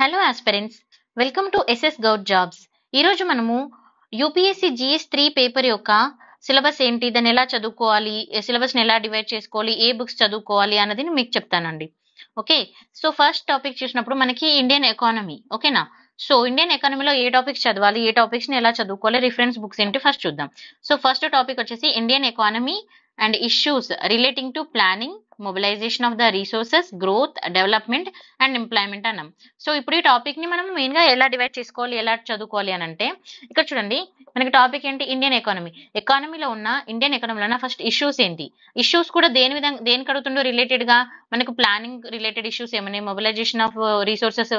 Hello aspirants, welcome to SS govt jobs. ఈరోజు మనము UPSC GS3 paper యొక్క syllabus ఏంటి, దాన్ని ఎలా చదువుకోవాలి, సిలబస్ని ఎలా డివైడ్ చేసుకోవాలి, ఏ బుక్స్ చదువుకోవాలి అన్నది మీకు చెప్తానండి. ఓకే, సో ఫస్ట్ టాపిక్ చూసినప్పుడు మనకి ఇండియన్ ఎకానమీ. ఓకేనా? సో ఇండియన్ ఎకానమీలో ఏ టాపిక్స్ చదవాలి, ఏ టాపిక్స్ని ఎలా చదువుకోవాలి, రిఫరెన్స్ బుక్స్ ఏంటి ఫస్ట్ చూద్దాం. సో ఫస్ట్ టాపిక్ వచ్చేసి Indian economy and issues relating to planning, mobilization of the resources, growth, development and employment అన్నాం. సో ఇప్పుడు ఈ టాపిక్ ని మనం మెయిన్ గా ఎలా డివైడ్ చేసుకోవాలి, ఎలా చదువుకోవాలి అని అంటే, ఇక్కడ చూడండి మనకి టాపిక్ ఏంటి, ఇండియన్ ఎకానమీ. ఎకానమీలో ఉన్న ఇండియన్ ఎకానమీలో ఉన్న ఫస్ట్ ఇష్యూస్ ఏంటి, ఇష్యూస్ కూడా దేనికి అడుగుతుండో రిలేటెడ్ గా మనకు ప్లానింగ్ రిలేటెడ్ ఇష్యూస్ ఏమున్నాయి, mobilization of resources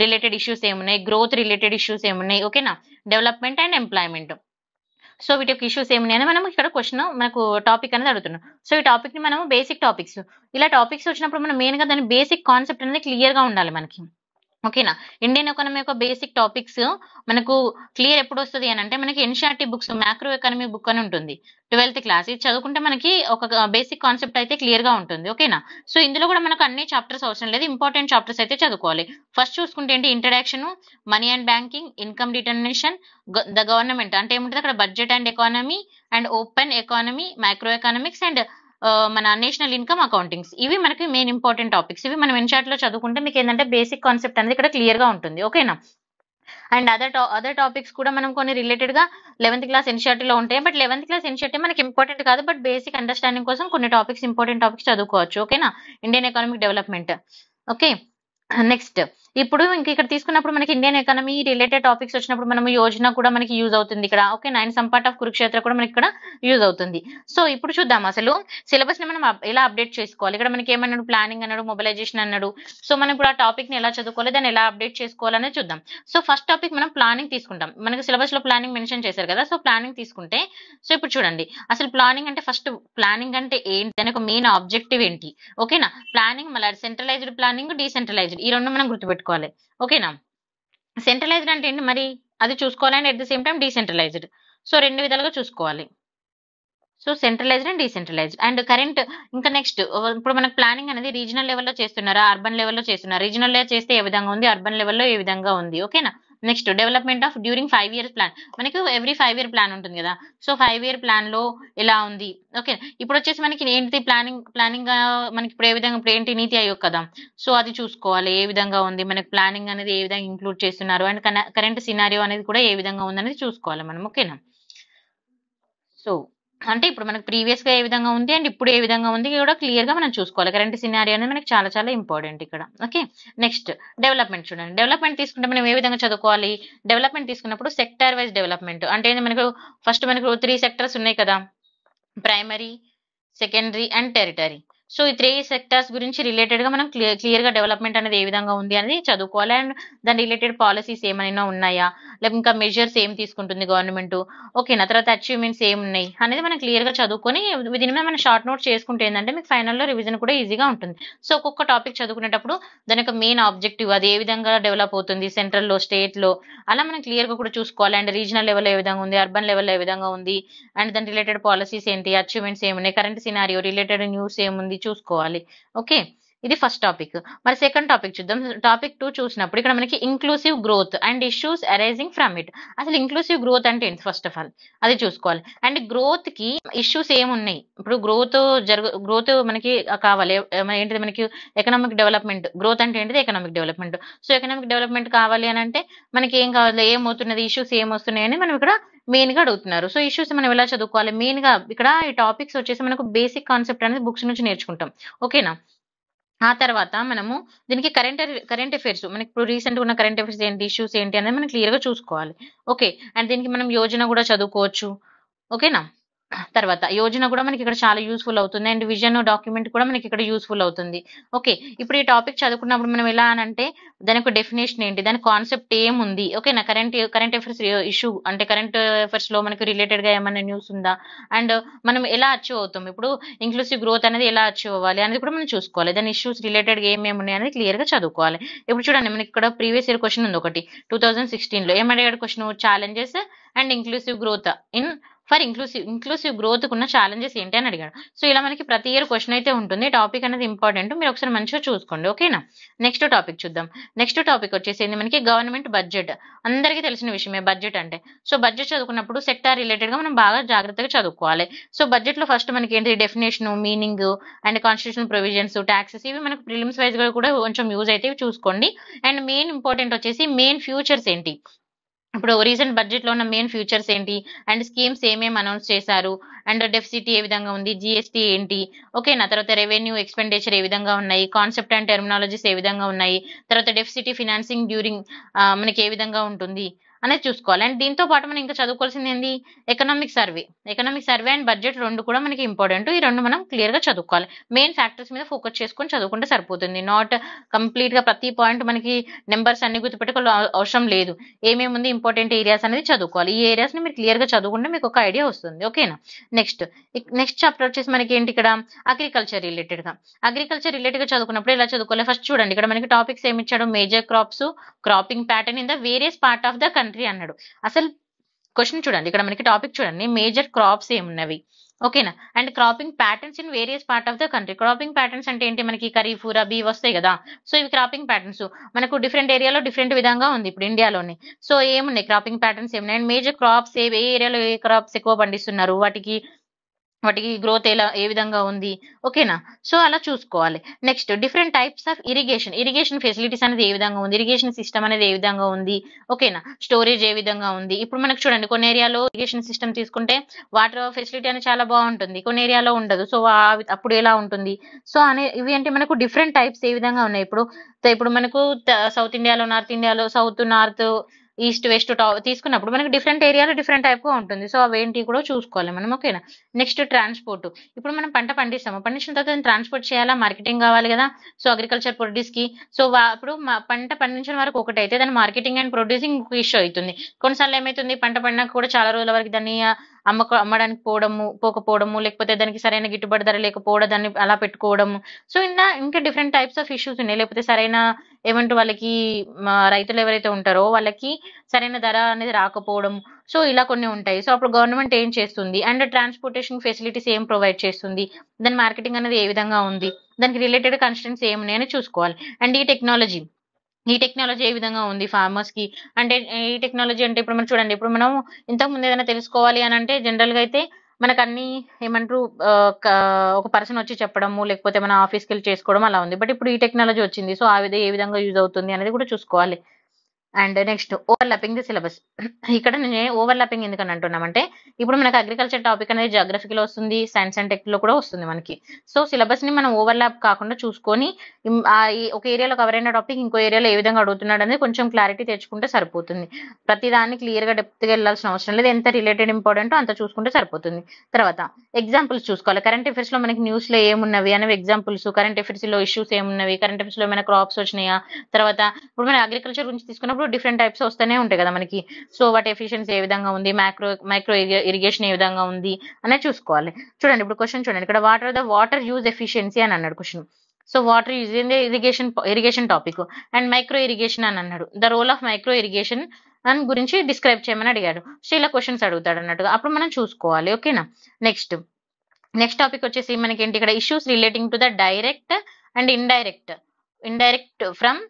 related issues ఏమున్నాయి, గ్రోత్ రిలేటెడ్ ఇష్యూస్ ఏమున్నాయి, ఓకేనా, డెవలప్మెంట్ అండ్ ఎంప్లాయ్మెంట్. సో వీటి యొక్క ఇష్యూస్ ఏమున్నాయని మనం ఇక్కడ క్వశ్చన్ మనకు టాపిక్ అనేది అడుగుతున్నాం. సో ఈ టాపిక్ ని మనం బేసిక్ టాపిక్స్, ఇలా టాపిక్స్ వచ్చినప్పుడు మనం మెయిన్ గా దాని బేసిక్ కాన్సెప్ట్ అనేది క్లియర్ గా ఉండాలి మనకి. ఓకేనా? ఇండియన్ ఎకానమీ యొక్క బేసిక్ టాపిక్స్ మనకు క్లియర్ ఎప్పుడు వస్తుంది అని అంటే, మనకి NCERT books macro economy book అని ఉంటుంది 12th క్లాస్. ఇది చదువుకుంటే మనకి ఒక బేసిక్ కాన్సెప్ట్ అయితే క్లియర్ గా ఉంటుంది. ఓకేనా? సో ఇందులో కూడా మనకు అన్ని చాప్టర్స్ అవసరం లేదు, ఇంపార్టెంట్ చాప్టర్స్ అయితే చదువుకోవాలి. ఫస్ట్ చూసుకుంటే ఏంటి, introduction, money and banking, income determination, the government అంటే ఏముంటుంది అక్కడ, budget and economy and open economy, micro economics and మన నేషనల్ ఇన్కమ్ అకౌంటింగ్స్. ఇవి మనకి మెయిన్ ఇంపార్టెంట్ టాపిక్స్. ఇవి మనం ఎన్షార్ట్ లో చదువుకుంటే మీకు ఏంటంటే బేసిక్ కాన్సెప్ట్ అనేది ఇక్కడ క్లియర్ గా ఉంటుంది. ఓకేనా? అండ్ అదర్ టాపిక్స్ కూడా మనం కొన్ని రిలేటెడ్ గా 11th క్లాస్ ఎన్షార్టీలో ఉంటాయి. బట్ 11th క్లాస్ ఎన్షార్టీ మనకి ఇంపార్టెంట్ కాదు, బట్ బేసిక్ అండర్స్టాండింగ్ కోసం కొన్ని టాపిక్స్, ఇంపార్టెంట్ టాపిక్స్ చదువుకోవచ్చు. ఓకేనా? Indian economic development. Okay, next ఇప్పుడు ఇంక ఇక్కడ తీసుకున్నప్పుడు మనకి ఇండియన్ ఎకానమీ రిలేటెడ్ టాపిక్స్ వచ్చినప్పుడు మనము యోజన కూడా మనకి యూజ్ అవుతుంది ఇక్కడ. Okay, 9 some part of Kurukshetra కూడా మనకి ఇక్కడ యూజ్ అవుతుంది. సో ఇప్పుడు చూద్దాం అసలు సిలబస్ ని మనం ఎలా అప్డేట్ చేసుకోవాలి. ఇక్కడ మనకి ఏమన్నాడు, ప్లానింగ్ అన్నాడు, మొబిలైజేషన్ అన్నాడు. సో మనం ఇప్పుడు ఆ టాపిక్ ని ఎలా చదువుకోవాలి, దాన్ని ఎలా అప్డేట్ చేసుకోవాలనేది చూద్దాం. సో ఫస్ట్ టాపిక్ మనం ప్లానింగ్ తీసుకుంటాం. మనకి సిలబస్ లో ప్లానింగ్ మెన్షన్ చేశారు కదా, సో ప్లానింగ్ తీసుకుంటే, సో ఇప్పుడు చూడండి అసలు ప్లానింగ్ అంటే, ఫస్ట్ ప్లానింగ్ అంటే ఏంటి, దాని యొక్క మెయిన్ ఆబ్జెక్టివ్ ఏంటి. ఓకేనా? ప్లానింగ్ మళ్ళీ సెంట్రలైజ్డ్ ప్లానింగ్, డీసెంట్రలైజ్డ్, ఈ రెండు మనం గుర్తుపెట్టుకోవాలి. ఓకేనా? సెంట్రలైజ్డ్ అంటే ఏంటి మరి, అది చూసుకోవాలి. And at the same time decentralized, so రెండు విధాలుగా చూసుకోవాలి. So centralized and decentralized. And current ఇంకా నెక్స్ట్, ఇప్పుడు మనకు ప్లానింగ్ అనేది రీజనల్ లెవెల్లో చేస్తున్నారా, అర్బన్ లెవెల్లో చేస్తున్నారా, రీజనల్ లెవెల్ చేస్తే ఏ విధంగా ఉంది, అర్బన్ లెవెల్లో ఏ విధంగా ఉంది. ఓకేనా? Next development of during 5 years plan. మనకి ఎవ్రీ 5 year ప్లాన్ ఉంటుంది కదా, సో 5 year ప్లాన్ లో ఎలా ఉంది. ఓకే, ఇప్పుడు వచ్చేసి మనకి ఏంటి ప్లానింగ్ మనకి ఇప్పుడు ఏ విధంగా, ఇప్పుడు ఏంటి నీతి ఆయోగ్ కదా, సో అది చూసుకోవాలి ఏ విధంగా ఉంది, మనకి ప్లానింగ్ అనేది ఏ విధంగా ఇంక్లూడ్ చేస్తున్నారు, అండ్ కరెంట్ సినారియో అనేది కూడా ఏ విధంగా ఉంది అనేది చూసుకోవాలి మనం. ఓకేనా? సో అంటే ఇప్పుడు మనకు ప్రీవియస్ గా ఏ విధంగా ఉంది అండ్ ఇప్పుడు ఏ విధంగా ఉంది కూడా క్లియర్ గా మనం చూసుకోవాలి. కరెంట్ సినారియో అనేది మనకి చాలా చాలా ఇంపార్టెంట్ ఇక్కడ. ఓకే, నెక్స్ట్ డెవలప్మెంట్ చూడండి. డెవలప్మెంట్ తీసుకుంటే మనం ఏ విధంగా చదువుకోవాలి, డెవలప్మెంట్ తీసుకున్నప్పుడు సెక్టార్ వైజ్ డెవలప్మెంట్ అంటే మనకు ఫస్ట్ మనకు 3 సెక్టర్స్ ఉన్నాయి కదా, primary, secondary and territory. So ఈ 3 సెక్టర్స్ గురించి రిలేటెడ్ గా మనం క్లియర్ గా డెవలప్మెంట్ అనేది ఏ విధంగా ఉంది అనేది చదువుకోవాలి. అండ్ దాని రిలేటెడ్ పాలసీస్ ఏమైనా ఉన్నాయా, లేకపోతే ఇంకా మెజర్స్ ఏం తీసుకుంటుంది గవర్నమెంట్, ఓకేనా, తర్వాత అచీవ్మెంట్స్ ఏమున్నాయి అనేది మనం క్లియర్ గా చదువుకొని దీని మీద మనం షార్ట్ నోట్స్ చేసుకుంటే ఏంటంటే మీకు ఫైనల్లో రివిజన్ కూడా ఈజీగా ఉంటుంది. సో ఒక్కొక్క టాపిక్ చదువుకునేటప్పుడు దాని యొక్క మెయిన్ ఆబ్జెక్టివ్, అది ఏ విధంగా డెవలప్ అవుతుంది సెంట్రల్ లో, స్టేట్ లో, అలా మనం క్లియర్ గా కూడా చూసుకోవాలి. అండ్ రీజనల్ లెవెల్ ఏ విధంగా ఉంది, అర్బన్ లెవెల్ ఏ విధంగా ఉంది, అండ్ దాని రిలేటెడ్ పాలసీస్ ఏంటి, అచీవ్మెంట్స్ ఏమున్నాయి, కరెంట్ సినారియో రిలేటెడ్ న్యూస్ ఏముంది చూసుకోవాలి. ఓకే, ఇది ఫస్ట్ టాపిక్. మరి సెకండ్ టాపిక్ చూద్దాం. టాపిక్ 2 చూసినప్పుడు ఇక్కడ మనకి inclusive growth and issues arising from it. అసలు ఇంక్లూసివ్ గ్రోత్ అంటే ఏంటి ఫస్ట్ ఆఫ్ ఆల్ అది చూసుకోవాలి. అండ్ గ్రోత్ కి ఇష్యూస్ ఏమున్నాయి, ఇప్పుడు గ్రోత్ మనకి కావాలి ఏంటిది, మనకి ఎకనామిక్ డెవలప్మెంట్. గ్రోత్ అంటే ఏంటిది, economic development. So economic development కావాలి అని అంటే మనకి ఏం కావాలి, ఏమవుతున్నది, ఇష్యూస్ ఏమొస్తున్నాయి అని మనం ఇక్కడ మెయిన్ గా అడుగుతున్నారు. సో ఇష్యూస్ మనం ఎలా చదువుకోవాలి, మెయిన్ గా ఇక్కడ ఈ టాపిక్స్ వచ్చేసి మనకు బేసిక్ కాన్సెప్ట్ అనేది బుక్స్ నుంచి నేర్చుకుంటాం. ఓకేనా? ఆ తర్వాత మనము దీనికి కరెంట్ అఫైర్స్, మనకి ఇప్పుడు రీసెంట్ ఉన్న కరెంట్ అఫైర్స్ ఏంటి, ఇష్యూస్ ఏంటి అనేది మనం క్లియర్ గా చూసుకోవాలి. ఓకే, అండ్ దీనికి మనం యోజన కూడా చదువుకోవచ్చు. ఓకేనా? తర్వాత యోజన కూడా మనకి ఇక్కడ చాలా యూస్ఫుల్ అవుతుంది. అండ్ విజన్ డాక్యుమెంట్ కూడా మనకి ఇక్కడ యూస్ఫుల్ అవుతుంది. ఓకే, ఇప్పుడు ఈ టాపిక్ చదువుకున్నప్పుడు మనం ఎలా అని అంటే, దాని యొక్క డెఫినేషన్ ఏంటి, దాని కాన్సెప్ట్ ఏముంది, ఓకేనా, కరెంట్ అఫైర్స్ ఇష్యూ అంటే కరెంట్ అఫైర్స్ లో మనకి రిలేటెడ్ గా ఏమైనా న్యూస్ ఉందా, అండ్ మనం ఎలా అచీవ్ అవుతాం, ఇప్పుడు ఇంక్లూసివ్ గ్రోత్ అనేది ఎలా అచీవ్ అవ్వాలి అనేది కూడా మనం చూసుకోవాలి. దాని ఇష్యూస్ రిలేటెడ్ గా ఏమేమి ఉన్నాయి అనేది క్లియర్ గా చదువుకోవాలి. ఇప్పుడు చూడండి మనకి ఇక్కడ ప్రీవియస్ ఇయర్ క్వశ్చన్ ఉంది ఒకటి 2016 లో. ఏమడిగాడు question, challenges and inclusive growth in for inclusive growth ఉన్న ఛాలెంజెస్ ఏంటి అని అడిగాడు. సో ఇలా మనకి ప్రతి ఇయర్ క్వశ్చన్ అయితే ఉంటుంది. టాపిక్ అనేది ఇంపార్టెంట్, మీరు ఒకసారి మంచిగా చూసుకోండి. ఓకేనా. నెక్స్ట్ టాపిక్ చూద్దాం. నెక్స్ట్ టాపిక్ వచ్చేసి మనకి గవర్నమెంట్ బడ్జెట్. అందరికీ తెలిసిన విషయమే బడ్జెట్ అంటే. సో బడ్జెట్ చదువుకున్నప్పుడు సెక్టార్ రిలేటెడ్ గా మనం బాగా జాగ్రత్తగా చదువుకోవాలి. సో బడ్జెట్ లో ఫస్ట్ మనకి ఏంటి definition, meaning and constitutional provisions, taxes, ఇవి మనకు ప్రిలిమ్స్ వైజ్ గా కూడా కొంచెం యూజ్ అయితే చూసుకోండి. అండ్ మెయిన్ ఇంపార్టెంట్ వచ్చేసి మెయిన్ ఫ్యూచర్స్ ఏంటి, ఇప్పుడు రీసెంట్ బడ్జెట్ లో ఉన్న మెయిన్ ఫ్యూచర్స్ ఏంటి, అండ్ స్కీమ్స్ ఏమేమి అనౌన్స్ చేశారు, అండ్ డెఫిసిట్ ఏ విధంగా ఉంది, జిఎస్టీ ఏంటి, ఓకేనా, తర్వాత రెవెన్యూ ఎక్స్పెండిచర్ ఏ విధంగా ఉన్నాయి, కాన్సెప్ట్ అండ్ టెర్మినాలజీస్ ఏ విధంగా ఉన్నాయి, తర్వాత డెఫిసిట్ ఫినాన్సింగ్ డ్యూరింగ్ మనకి ఏ విధంగా ఉంటుంది అనేది చూసుకోవాలి. అండ్ దీంతో పాటు మనం ఇంకా చదువుకోవాల్సింది ఏంది, ఎకనామిక్ సర్వే అండ్ బడ్జెట్ రెండు కూడా మనకి ఇంపార్టెంట్. ఈ రెండు మనం క్లియర్ గా చదువుకోవాలి. మెయిన్ ఫ్యాక్టర్స్ మీద ఫోకస్ చేసుకొని చదువుకుంటే సరిపోతుంది. నాట్ కంప్లీట్ గా ప్రతి పాయింట్ మనకి నెంబర్స్ అన్ని గుర్తుపెట్టుకోవాలి అవసరం లేదు. ఏమేమి ఉంది ఇంపార్టెంట్ ఏరియాస్ అనేది చదువుకోవాలి. ఈ ఏరియాస్ ని మీరు క్లియర్ గా చదువుకుంటే మీకు ఒక ఐడియా వస్తుంది. ఓకేనా. నెక్స్ట్ చాప్టర్ వచ్చేసి మనకి ఏంటి ఇక్కడ అగ్రికల్చర్ రిలేటెడ్ గా చదువుకున్నప్పుడు ఇలా చదువుకోవాలి. ఫస్ట్ చూడండి, ఇక్కడ మనకి టాపిక్స్ ఏమి ఇచ్చాడు, major crops, cropping pattern in the various part of the country అన్నాడు. అసలు క్వశ్చన్ చూడండి, ఇక్కడ మనకి టాపిక్ చూడండి, మేజర్ క్రాప్స్ ఏమున్నవి, ఓకేనా, and cropping patterns in various part of the country. Cropping patterns అంటే ఏంటి, మనకి ఖరీఫ్ రబీ వస్తాయి కదా. సో ఇవి క్రాపింగ్ ప్యాటర్న్స్ మనకు డిఫరెంట్ ఏరియాలో డిఫరెంట్ విధంగా ఉంది ఇప్పుడు ఇండియాలోని. సో ఏమున్నాయి క్రాపింగ్ ప్యాటర్న్స్ ఏమున్నాయి, అండ్ మేజర్ క్రాప్స్ ఏ ఏరియాలో ఏ క్రాప్స్ ఎక్కువ పండిస్తున్నారు, వాటికి గ్రోత్ ఏ విధంగా ఉంది, ఓకేనా. సో అలా చూసుకోవాలి. Next different types of irrigation facilities అనేది ఏ విధంగా ఉంది, ఇరిగేషన్ సిస్టమ్ అనేది ఏ విధంగా ఉంది, ఓకేనా, స్టోరేజ్ ఏ విధంగా ఉంది. ఇప్పుడు మనకు చూడండి, కొన్ని ఏరియాలో ఇరిగేషన్ సిస్టమ్ తీసుకుంటే వాటర్ ఫెసిలిటీ అనేది చాలా బాగుంటుంది, కొన్ని ఏరియాలో ఉండదు. సో అప్పుడు ఎలా ఉంటుంది. సో ఇవి అంటే మనకు డిఫరెంట్ టైప్స్ ఏ విధంగా ఉన్నాయి. ఇప్పుడు మనకు సౌత్ ఇండియాలో, నార్త్ ఇండియాలో, సౌత్ నార్త్ ఈస్ట్ వెస్ట్ తీసుకున్నప్పుడు మనకి డిఫరెంట్ ఏరియాలో డిఫరెంట్ టైప్ గా ఉంటుంది. సో అవేంటి కూడా చూసుకోవాలి మనం. ఓకేనా. Next transport. ఇప్పుడు మనం పంట పండించిన తర్వాత ట్రాన్స్పోర్ట్ చేయాలా, మార్కెటింగ్ కావాలి కదా. సో అగ్రికల్చర్ ప్రొడ్యూస్ కి సో ఇప్పుడు పంట పండించిన వరకు ఒకటి అయితే దాని మార్కెటింగ్ అండ్ ప్రొడ్యూసింగ్ ఇంకో ఇష్యూ అవుతుంది. కొన్నిసార్లు ఏమైతుంది, పంట పండినాక కూడా చాలా రోజుల వరకు దాన్ని అమ్మడానికి పోకపోవడము, లేకపోతే దానికి సరైన గిట్టుబాటు ధర లేకపోవడం, దాన్ని అలా పెట్టుకోవడము. సో ఇంకా డిఫరెంట్ టైప్స్ ఆఫ్ ఇష్యూస్ ఉన్నాయి. లేకపోతే సరైన వాళ్ళకి రైతులు ఎవరైతే ఉంటారో వాళ్ళకి సరైన ధర అనేది రాకపోవడం. సో ఇలా కొన్ని ఉంటాయి. సో అప్పుడు గవర్నమెంట్ ఏం చేస్తుంది, అండ్ ట్రాన్స్పోర్టేషన్ ఫెసిలిటీస్ ఏం ప్రొవైడ్ చేస్తుంది, దాని మార్కెటింగ్ అనేది ఏ విధంగా ఉంది, దానికి రిలేటెడ్ కన్స్ట్రెంట్స్ ఏమున్నాయని చూసుకోవాలి. అండ్ ఈ టెక్నాలజీ ఏ విధంగా ఉంది ఫార్మర్స్ కి. అంటే ఈ టెక్నాలజీ అంటే ఇప్పుడు మనం చూడండి, ఇప్పుడు మనం ఇంతకు ముందు ఏదైనా తెలుసుకోవాలి అని అంటే జనరల్ గా అయితే మనకు అన్ని ఏమంటారు, ఒక పర్సన్ వచ్చి చెప్పడము, లేకపోతే మన ఆఫీస్కి వెళ్ళి చేసుకోవడం అలా ఉంది. బట్ ఇప్పుడు ఈ టెక్నాలజీ వచ్చింది. సో ఏ విధంగా యూజ్ అవుతుంది అనేది కూడా చూసుకోవాలి. And next overlapping the syllabus. ఇక్కడ నేను ఓవర్లాపింగ్ ఎందుకని అంటున్నామంటే, ఇప్పుడు మనకి అగ్రికల్చర్ టాపిక్ అనేది జాగ్రఫీలో వస్తుంది, సైన్స్ అండ్ టెక్ లో కూడా వస్తుంది మనకి. సో సిలబస్ ని మనం ఓవర్లాప్ కాకుండా చూసుకొని ఒక ఏరియాలో కవర్ అయిన టాపిక్ ఇంకో ఏరియాలో ఏ విధంగా అడుగుతున్నాడు అనేది కొంచెం క్లారిటీ తెచ్చుకుంటే సరిపోతుంది. ప్రతి దాన్ని క్లియర్ గా డెప్త్ గా వెళ్ళాల్సిన అవసరం లేదు. ఎంత రిలేటెడ్ ఇంపార్టెంటో అంత చూసుకుంటే సరిపోతుంది. తర్వాత ఎగ్జాంపుల్స్ చూసుకోవాలి. కరెంట్ అఫైర్స్ లో మనకి న్యూస్ లో ఏమున్నవి అనేవి ఎగ్జాంపుల్స్, కరెంట్ అఫైర్స్ లో ఇష్యూస్ ఏమున్నవి, కరెంట్ అఫైర్స్ లో ఏమైనా క్రాప్స్ వచ్చినాయా, తర్వాత ఇప్పుడు మన అగ్రికల్చర్ గురించి తీసుకున్నప్పుడు డిఫరెంట్ టైప్స్ వస్తూనే ఉంటాయి కదా మనకి. సో వాటి ఎఫిషియన్సీ ఏ విధంగా ఉంది, మైక్రో ఇరిగేషన్ ఏ విధంగా ఉంది అనేది చూసుకోవాలి. చూడండి ఇప్పుడు క్వశ్చన్ చూడండి, ఇక్కడ వాటర్ యూజ్ ఎఫిషియన్సీ అని అన్నాడు question. So water use in irrigation topic, and micro irrigation అని అన్నాడు. The role of micro irrigation అని గురించి డిస్క్రైబ్ చేయమని అడిగాడు. సో ఇలా క్వశ్చన్స్ అడుగుతాడు అన్నట్టుగా, అప్పుడు మనం చూసుకోవాలి. ఓకేనా. నెక్స్ట్ టాపిక్ వచ్చేసి మనకి ఏంటి, ఇక్కడ issues relating to the direct and indirect from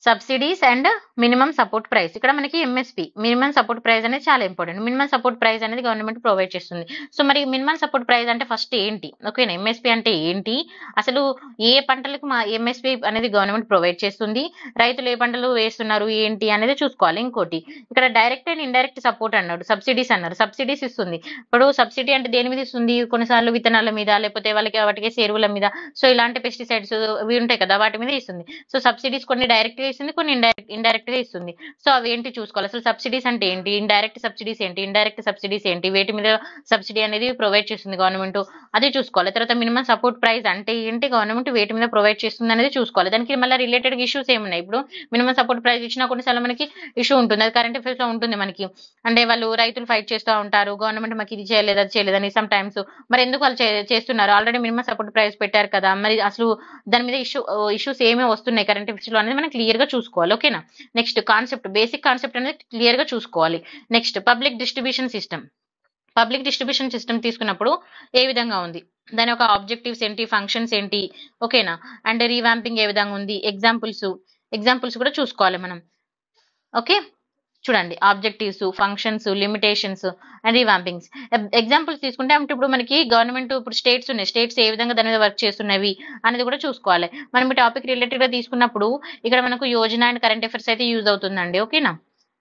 subsidies and minimum support price. ఇక్కడ మనకి ఎంఎస్పి మినిమం సపోర్ట్ ప్రైస్ అనేది చాలా ఇంపార్టెంట్. మినిమం సపోర్ట్ ప్రైస్ అనేది గవర్నమెంట్ ప్రొవైడ్ చేస్తుంది. సో మరి మినిమం సపోర్ట్ ప్రైస్ అంటే ఫస్ట్ ఏంటి, ఓకేనా, ఎంఎస్పి అంటే ఏంటి, అసలు ఏ పంటలకు ఎంఎస్పి అనేది గవర్నమెంట్ ప్రొవైడ్ చేస్తుంది, రైతులు ఏ పంటలు వేస్తున్నారు ఏంటి అనేది చూసుకోవాలి. ఇంకోటి ఇక్కడ డైరెక్ట్ అండ్ ఇండైరెక్ట్ సపోర్ట్ అన్నాడు, సబ్సిడీస్ అన్నారు. సబ్సిడీస్ ఇస్తుంది. ఇప్పుడు సబ్సిడీ అంటే దేని మీద ఇస్తుంది, కొన్నిసార్లు విత్తనాల మీద, లేకపోతే వాటికి ఎరువుల మీద, సో ఇలాంటి పెస్టిసైడ్స్ ఇవి ఉంటాయి కదా వాటి మీద ఇస్తుంది. సో సబ్సిడీస్ కొన్ని డైరెక్ట్ గా ఇస్తుంది, కొన్ని ఇండైరెక్ట్ గా ఇస్తుంది. సో అవి ఏంటి చూసుకోవాలి. అసలు సబ్సిడీస్ అంటే ఏంటి, ఇండైరెక్ట్ సబ్సిడీస్ ఏంటి, వేటి మీద సబ్సిడీ అనేది ప్రొవైడ్ చేస్తుంది గవర్నమెంట్, అది చూసుకోవాలి. తర్వాత మినిమం సపోర్ట్ ప్రైస్ అంటే ఏంటి, గవర్నమెంట్ వేటి మీద ప్రొవైడ్ చేస్తుంది అనేది చూసుకోవాలి. దానికి మళ్ళీ రిలేటెడ్ ఇష్యూస్ ఏమున్నాయి. ఇప్పుడు మినిమం సపోర్ట్ ప్రైస్ ఇచ్చినా కొన్నిసార్లు మనకి ఇష్యూ ఉంటుంది, అది కరెంట్ అఫైర్స్ లో ఉంటుంది మనకి. అంటే వాళ్ళు రైతులు ఫైట్ చేస్తూ ఉంటారు, గవర్నమెంట్ మాకు ఇది చేయలేదు అది చేయలేదని సమ్ టైమ్స్. మరి ఎందుకు వాళ్ళు చేస్తున్నారు, ఆల్రెడీ మినిమం సపోర్ట్ ప్రైస్ పెట్టారు కదా, మరి అసలు దాని మీద ఇష్యూస్ ఏమేమి వస్తున్నాయి కరెంట్ అఫైర్స్ లో అనేది మనం క్లియర్ గా చూసుకోవాలి. ఓకేనా. నెక్స్ట్ బేసిక్ కాన్సెప్ట్ అనేది క్లియర్ గా చూసుకోవాలి. Next public distribution system. Public distribution system తీసుకున్నప్పుడు ఏ విధంగా ఉంది, దాని యొక్క ఆబ్జెక్టివ్స్ ఏంటి, ఫంక్షన్స్ ఏంటి, ఓకేనా, అండ్ రీవాంపింగ్ ఏ విధంగా ఉంది, ఎగ్జాంపుల్స్ కూడా చూసుకోవాలి మనం. ఓకే, చూడండి objectives, functions, limitations and revampings. Examples తీసుకుంటే అంటే ఇప్పుడు మనకి గవర్నమెంట్ ఇప్పుడు స్టేట్స్ ఉన్నాయి, స్టేట్స్ ఏ విధంగా దాని మీద వర్క్ చేస్తున్నవి అనేది కూడా చూసుకోవాలి. మనం ఈ టాపిక్ రిలేటెడ్ గా తీసుకున్నప్పుడు ఇక్కడ మనకు యోజన అండ్ కరెంట్ అఫైర్స్ అయితే యూజ్ అవుతుందండి. ఓకేనా.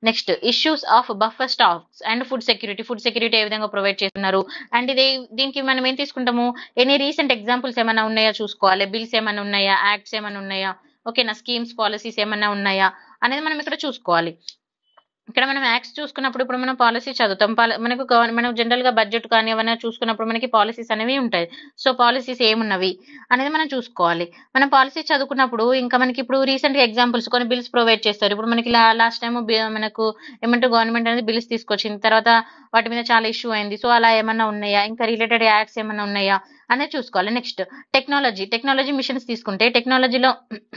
Next issues of buffer stocks and food security ఏ విధంగా ప్రొవైడ్ చేస్తున్నారు అండ్ దీనికి మనం ఏం తీసుకుంటాము, ఎనీ రీసెంట్ ఎగ్జాంపుల్స్ ఏమైనా ఉన్నాయా చూసుకోవాలి, బిల్స్ ఏమైనా ఉన్నాయా, యాక్ట్స్ ఏమైనా ఉన్నాయా, ఓకేనా, స్కీమ్స్ పాలసీస్ ఏమైనా ఉన్నాయా అనేది మనం ఇక్కడ చూసుకోవాలి. ఇక్కడ మనం యాక్ట్స్ చూసుకున్నప్పుడు ఇప్పుడు మనం పాలసీ చదువుతాం, మనం జనరల్ గా బడ్జెట్ కానీ ఏమైనా చూసుకున్నప్పుడు మనకి పాలసీస్ అనేవి ఉంటాయి. సో పాలసీస్ ఏమున్నవి అనేది మనం చూసుకోవాలి. మనం పాలసీ చదువుకున్నప్పుడు ఇంకా మనకి ఇప్పుడు రీసెంట్ గా ఎగ్జాంపుల్స్ కొన్ని బిల్స్ ప్రొవైడ్ చేస్తారు. ఇప్పుడు మనకి లాస్ట్ టైం మనకు ఏమంటే గవర్నమెంట్ అనేది బిల్స్ తీసుకొచ్చింది, తర్వాత వాటి మీద చాలా ఇష్యూ అయింది. సో అలా ఏమన్నా ఉన్నాయా, ఇంకా రిలేటెడ్ యాక్ట్స్ ఏమన్నా ఉన్నాయా అనేది చూసుకోవాలి. నెక్స్ట్ టెక్నాలజీ మిషన్స్ తీసుకుంటే టెక్నాలజీలో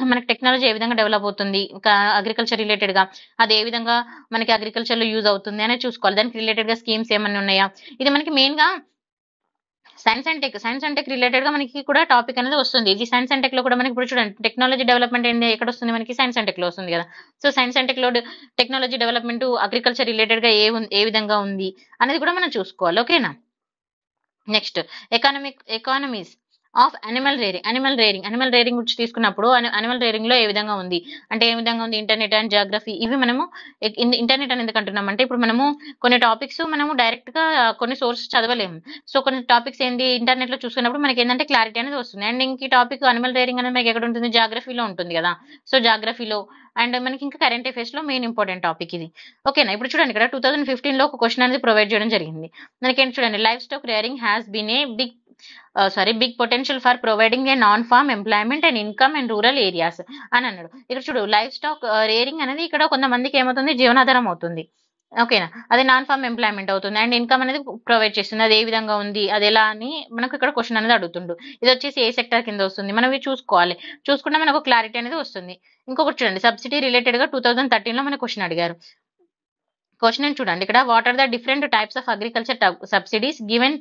మనకి టెక్నాలజీ ఏ విధంగా డెవలప్ అవుతుంది, ఇంకా అగ్రికల్చర్ రిలేటెడ్ గా అది ఏ విధంగా మనకి అగ్రికల్చర్ లో యూజ్ అవుతుంది అనేది చూసుకోవాలి. దానికి రిలేటెడ్ గా స్కీమ్స్ ఏమైనా ఉన్నాయా, ఇది మనకి మెయిన్ గా సైన్స్ అండ్ టెక్ రిలేటెడ్ గా మనకి కూడా టాపిక్ అనేది వస్తుంది. ఇది సైన్స్ అండ్ టెక్ లో కూడా మనకి ఇప్పుడు చూడండి టెక్నాలజీ డెవలప్మెంట్ ఏంటి ఎక్కడ వస్తుంది, మనకి సైన్స్ అండ్ టెక్ లో వస్తుంది కదా. సో సైన్స్ అండ్ టెక్ లో టెక్నాలజీ డెవలప్మెంట్ అగ్రికల్చర్ రిలేటెడ్ గా ఏ విధంగా ఉంది అనేది కూడా మనం చూసుకోవాలి. ఓకేనా. Next economies of animal rearing గురించి తీసుకున్నప్పుడు అనిమల్ రేరింగ్ లో ఏ విధంగా ఉంది అంటే ఏ విధంగా ఉంది, ఇంటర్నెట్ అండ్ జాగ్రఫీ ఇవి మనము ఇంటర్నెట్ అని ఎందుకు అంటున్నాం అంటే ఇప్పుడు మనము కొన్ని టాపిక్స్ మనము డైరెక్ట్ గా కొన్ని సోర్సెస్ చదవలేము. సో కొన్ని టాపిక్స్ ఏంటి ఇంటర్నెట్ లో చూసుకున్నప్పుడు మనకి ఏంటంటే క్లారిటీ అనేది వస్తుంది. అండ్ ఇంక ఈ టాపిక్ అనిమల్ రేరింగ్ అనేది మనకి ఎక్కడ ఉంటుంది, జాగ్రఫీలో ఉంటుంది కదా. సో జాగ్రఫీలో అండ్ మనకి ఇంకా కరెంట్ అఫైర్స్ లో మెయిన్ ఇంపార్టెంట్ టాపిక్ ఇది. ఓకేనా. ఇప్పుడు చూడండి ఇక్కడ 2015 లో ఒక క్వశ్చన్ అనేది ప్రొవైడ్ చేయడం జరిగింది. మనకేంటి చూడండి, livestock rearing has been a big potential for providing a non farm employment and income in rural areas అని అన్నాడు. ఇక్కడ చూడు లైవ్ స్టాక్ రేరింగ్ అనేది ఇక్కడ కొంతమందికి ఏమవుతుంది, జీవనాధారం అవుతుంది. ఓకేనా, అది నాన్ ఫార్మ్ ఎంప్లాయ్మెంట్ అవుతుంది అండ్ ఇన్కమ్ అనేది ప్రొవైడ్ చేస్తుంది. అది ఏ విధంగా ఉంది, అది ఎలా అని మనకు ఇక్కడ క్వశ్చన్ అనేది అడుగుతుండు. ఇది వచ్చేసి ఏ సెక్టర్ కింద వస్తుంది, మనం ఇవి చూసుకోవాలి. చూసుకుంటే మనకు క్లారిటీ అనేది వస్తుంది. ఇంకొకటి చూడండి, సబ్సిడీ రిలేటెడ్ గా 2013 లో మన క్వశ్చన్ అడిగారు. క్వశ్చన్ చూడండి ఇక్కడ, what are the different types of agriculture subsidies given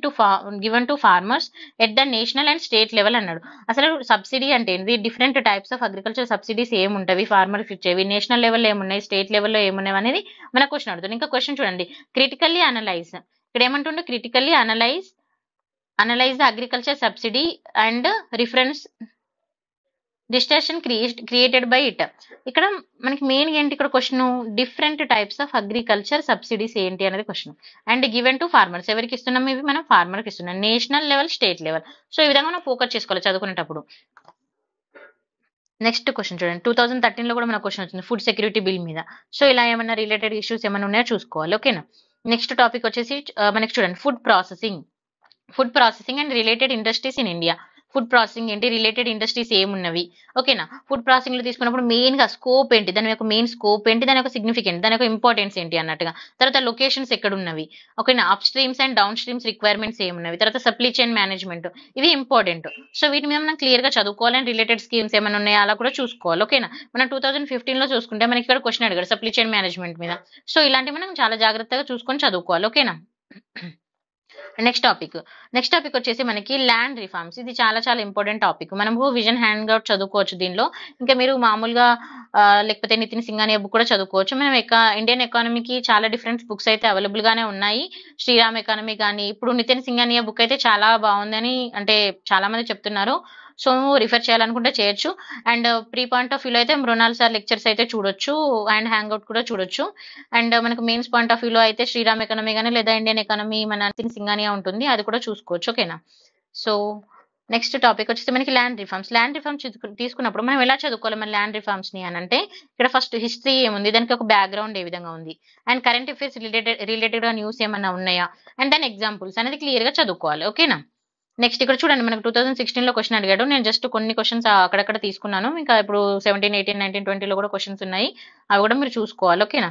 to farmers at the national and state level అన్నాడు. అసలు సబ్సిడీ అంటే ఏంటి, different types of agriculture subsidies ఏముంటవి, ఫార్మర్స్ ఇచ్చేవి, నేషనల్ లెవెల్లో ఏమున్నాయి, స్టేట్ లెవెల్లో ఏమున్నాయి అనేది మన క్వశ్చన్ అడుగుతుంది. ఇంకా క్వశ్చన్ చూడండి, క్రిటికల్లీ అనలైజ్, ఇక్కడ ఏమంటుండే, critically analyse the agriculture subsidy and reference distortion created by it. ఇక్కడ మనకి మెయిన్ ఏంటి ఇక్కడ question, different types of agriculture subsidies ఏంటి అనేది question. And given to farmers, ఎవరికి ఇస్తున్నాం ఇవి, మనం ఫార్మర్ కి ఇస్తున్నాం, national level, state level. So ఈ విధంగా మనం ఫోకస్ చేసుకోవాలి చదువుకునేటప్పుడు. నెక్స్ట్ క్వశ్చన్ చూడండి, 2013 లో కూడా మన క్వశ్చన్ వచ్చింది ఫుడ్ సెక్యూరిటీ బిల్ మీద. సో ఇలా ఏమైనా రిలేటెడ్ ఇష్యూస్ ఏమైనా ఉన్నాయో చూసుకోవాలి. ఓకేనా. నెక్స్ట్ టాపిక్ వచ్చేసి మనకి చూడండి food processing and related industries in India. Food processing ఏంటి, రిలేటెడ్ ఇండస్ట్రీస్ ఏమున్నవి, ఓకేనా. ఫుడ్ ప్రాసెసింగ్ లో తీసుకున్నప్పుడు మెయిన్ గా స్కోప్ ఏంటి, దాని యొక్క మెయిన్ స్కోప్ ఏంటి, దాని యొక్క సిగ్నిఫికెంట్, దాని యొక్క ఇంపార్టెన్స్ ఏంటి అన్నట్టుగా. తర్వాత లొకేషన్స్ ఎక్కడ ఉన్నవి, ఓకేనా, up streams and down streams requirements ఏమున్నవి, తర్వాత సప్లై చైన్ మేనేజ్మెంట్, ఇవి ఇంపార్టెంట్. సో వీటి మీద మనం క్లియర్ గా చదువుకోవాలి. అండ్ రిలేటెడ్ స్కీమ్స్ ఏమైనా ఉన్నాయా అలా కూడా చూసుకోవాలి. ఓకేనా. మనం 2015 లో చూసుకుంటే మనకి ఇక్కడ క్వశ్చన్ అడిగాడు సప్లై చైన్ మేనేజ్మెంట్ మీద. సో ఇలాంటివి మనం చాలా జాగ్రత్తగా చూసుకొని చదువుకోవాలి. ఓకేనా. నెక్స్ట్ టాపిక్ వచ్చేసి మనకి ల్యాండ్ రిఫార్మ్స్. ఇది చాలా చాలా ఇంపార్టెంట్ టాపిక్. మనము విజన్ హ్యాండ్ అవుట్ చదువుకోవచ్చు దీనిలో. ఇంకా మీరు మామూలుగా లేకపోతే నితిన్ సింఘానియా బుక్ కూడా చదువుకోవచ్చు. మనం ఇండియన్ ఎకానమీకి చాలా డిఫరెంట్ బుక్స్ అయితే అవైలబుల్ గానే ఉన్నాయి. శ్రీరామ్ ఎకానమీ కానీ ఇప్పుడు నితిన్ సింఘానియా బుక్ అయితే చాలా బాగుందని అంటే చాలా మంది చెప్తున్నారు. సో రిఫర్ చేయాలనుకుంటే చేయొచ్చు. అండ్ ప్రీ పాయింట్ ఆఫ్ వ్యూలో అయితే మృణాల్ సార్ లెక్చర్స్ అయితే చూడొచ్చు అండ్ హ్యాంగ్ అవుట్ కూడా చూడొచ్చు. అండ్ మనకు మెయిన్స్ పాయింట్ ఆఫ్ వ్యూలో అయితే శ్రీరామ్ ఎకానమీ కానీ లేదా ఇండియన్ ఎకానమీ మన నితిన్ సింఘానియా ఉంటుంది, అది కూడా చూసుకోవచ్చు. ఓకేనా. సో నెక్స్ట్ టాపిక్ వచ్చేసి మనకి ల్యాండ్ రిఫార్మ్స్ తీసుకున్నప్పుడు మనం ఎలా చదువుకోవాలి మన ల్యాండ్ రిఫార్మ్స్ ని అని అంటే, ఇక్కడ ఫస్ట్ హిస్టరీ ఏముంది, దానికి ఒక బ్యాక్గ్రౌండ్ ఏ విధంగా ఉంది, అండ్ కరెంట్ అఫైర్స్ రిలేటెడ్ గా న్యూస్ ఏమన్నా ఉన్నాయా, అండ్ దాని ఎగ్జాంపుల్స్ అనేది క్లియర్ గా చదువుకోవాలి. ఓకేనా. నెక్స్ట్ ఇక్కడ చూడండి మనకు 2016 లో క్వశ్చన్ అడిగాడు. నేను జస్ట్ కొన్ని క్వశ్చన్స్ అక్కడక్కడ తీసుకున్నాను. ఇంకా ఇప్పుడు 17, 18, 19, 20 లో కూడా క్వశ్చన్స్ ఉన్నాయి, అవి కూడా మీరు చూసుకోవాలి. ఓకేనా.